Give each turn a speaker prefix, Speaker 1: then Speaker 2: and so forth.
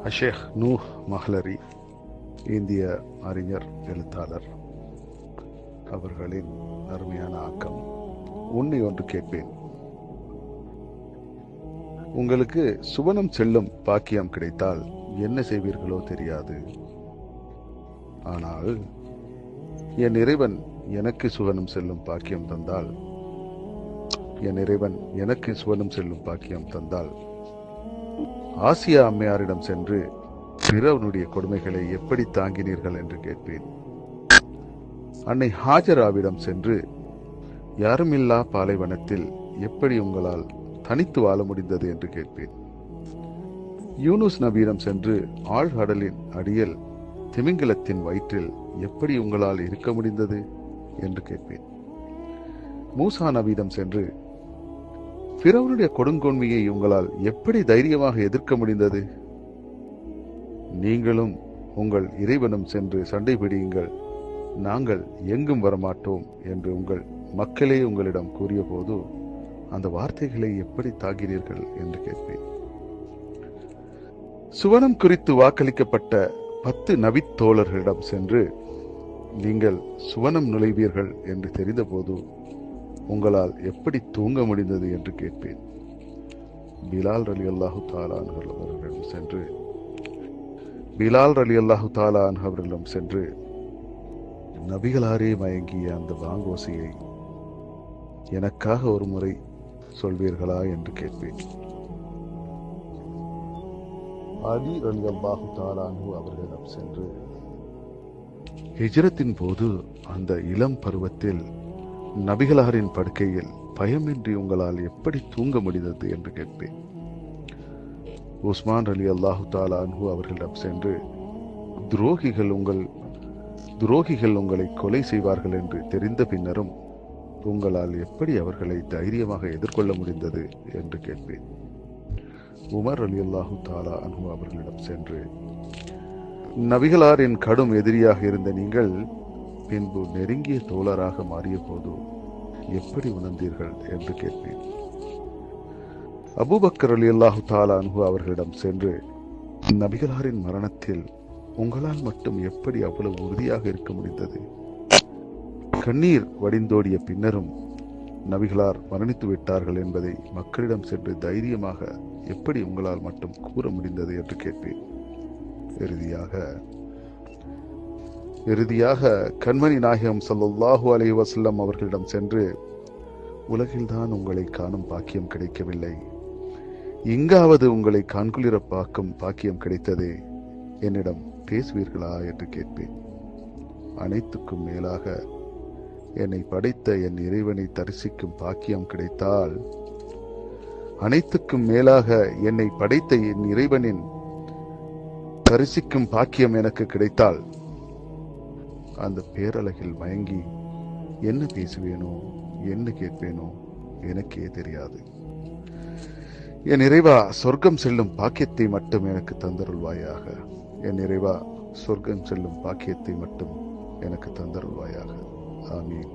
Speaker 1: அஷேக் நூஹ் மஹ்லரி, இந்திய அறிஞர் எழுத்தாளர் அவர்களின் அருமையான ஆக்கம். உன்னை ஒன்று கேட்பேன், உங்களுக்கு சுவனம் செல்லும் பாக்கியம் கிடைத்தால் என்ன செய்வீர்களோ தெரியாது. ஆனால் என் இறைவன் எனக்கு சுவனம் செல்லும் பாக்கியம் தந்தால் ஆசியா அம்மையாரிடம் சென்று பிறவனுடைய கொடுமைகளை எப்படி தாங்கினீர்கள் என்று கேட்பேன். அன்னை ஹாஜராவிடம் சென்று யாருமில்லா பாலைவனத்தில் எப்படி உங்களால் தனித்து வாழ முடிந்தது என்று கேட்பேன். யூனுஸ் நபியிடம் சென்று ஆழ்கடலின் அடியில் திமிங்கிலத்தின் வயிற்றில் எப்படி உங்களால் இருக்க முடிந்தது என்று கேட்பேன். மூசா நபியிடம் சென்று பிறவனுடைய கொடுங்கொன்மையை உங்களால் எப்படி தைரியமாக எதிர்க்க முடிந்தது? நீங்களும் உங்கள் இறைவனும் சென்று சண்டை பிடியுங்கள், நாங்கள் எங்கும் வரமாட்டோம் என்று உங்கள் மக்களே உங்களிடம் கூறிய போது அந்த வார்த்தைகளை எப்படி தாங்கினீர்கள் என்று கேட்பேன். சுவனம் குறித்து வாக்களிக்கப்பட்ட 10 நபித்தோழர்களிடம் சென்று நீங்கள் சுவனம் நுழைவீர்கள் என்று தெரிந்தபோது உங்களால் எப்படி தூங்க முடிந்தது என்று கேட்பேன். பிலால் ரலியல்லாஹு தஆலா அவர்களிடம் சென்று நபிகளாரே மயங்கிய அந்த வாங்கோசையை எனக்காக ஒரு முறை சொல்வீர்களா என்று கேட்பேன். அலி ரலியல்லாஹு தஆலா அவர்களிடம் சென்று ஹிஜ்ரத்தின் போது அந்த இளம் பருவத்தில் நபிகளாரின் படுக்கையில் பயமின்றி உங்களால் எப்படி தூங்க முடிந்தது என்று கேட்பேன். உஸ்மான் ரலியல்லாஹு தஆலா அவர்களிடம் சென்று துரோகிகள் உங்களை கொலை செய்வார்கள் என்று தெரிந்த பின்னரும் உங்களால் எப்படி அவர்களை தைரியமாக எதிர்கொள்ள முடிந்தது என்று கேட்பேன். உமர் ரலியல்லாஹு தஆலா அவர்களிடம் சென்று நபிகளாரின் கடும் எதிரியாக இருந்த நீங்கள் பின்பு நெருங்கிய தோழராக மாறிய போது எப்படி உணர்ந்தீர்கள் என்று கேட்பேன். அபூபக்கர் ரலியல்லாஹு தஆலா அவர்களிடம் சென்று நபிகளாரின் மரணத்தில் உங்களால் மட்டும் எப்படி அவ்வளவு உறுதியாக இருக்க முடிந்தது? கண்ணீர் வடிந்தோடிய பின்னரும் நபிகளார் மரணித்து விட்டார்கள் என்பதை மக்களிடம் சென்று தைரியமாக எப்படி உங்களால் மட்டும் கூற முடிந்தது என்று கேட்பேன். இறுதியாக கண்மணி நாயகம் ஸல்லல்லாஹு அலைஹி வஸல்லம் அவர்களிடம் சென்று உலகில்தான் உங்களை காணும் பாக்கியம் கிடைக்கவில்லை, எங்காவது உங்களை காண்குளிர பார்க்கும் பாக்கியம் கிடைத்ததே, என்னிடம் பேசுவீர்களா என்று கேட்பேன். அனைத்துக்கும் மேலாக என்னை படைத்த என் இறைவனை தரிசிக்கும் பாக்கியம் கிடைத்தால், அனைத்துக்கும் மேலாக என்னை படைத்த என் இறைவனின் தரிசிக்கும் பாக்கியம் எனக்கு கிடைத்தால் அந்த பேரழகில் மயங்கி என்ன பேசுவேனோ என்ன கேட்பேனோ எனக்கே தெரியாது. என் இறைவா, சொர்க்கம் செல்லும் பாக்கியத்தை மட்டும் எனக்கு தந்தருள்வாயாக. என் இறைவா, சொர்க்கம் செல்லும் பாக்கியத்தை மட்டும் எனக்கு தந்தருள்வாயாக. ஆமீன்.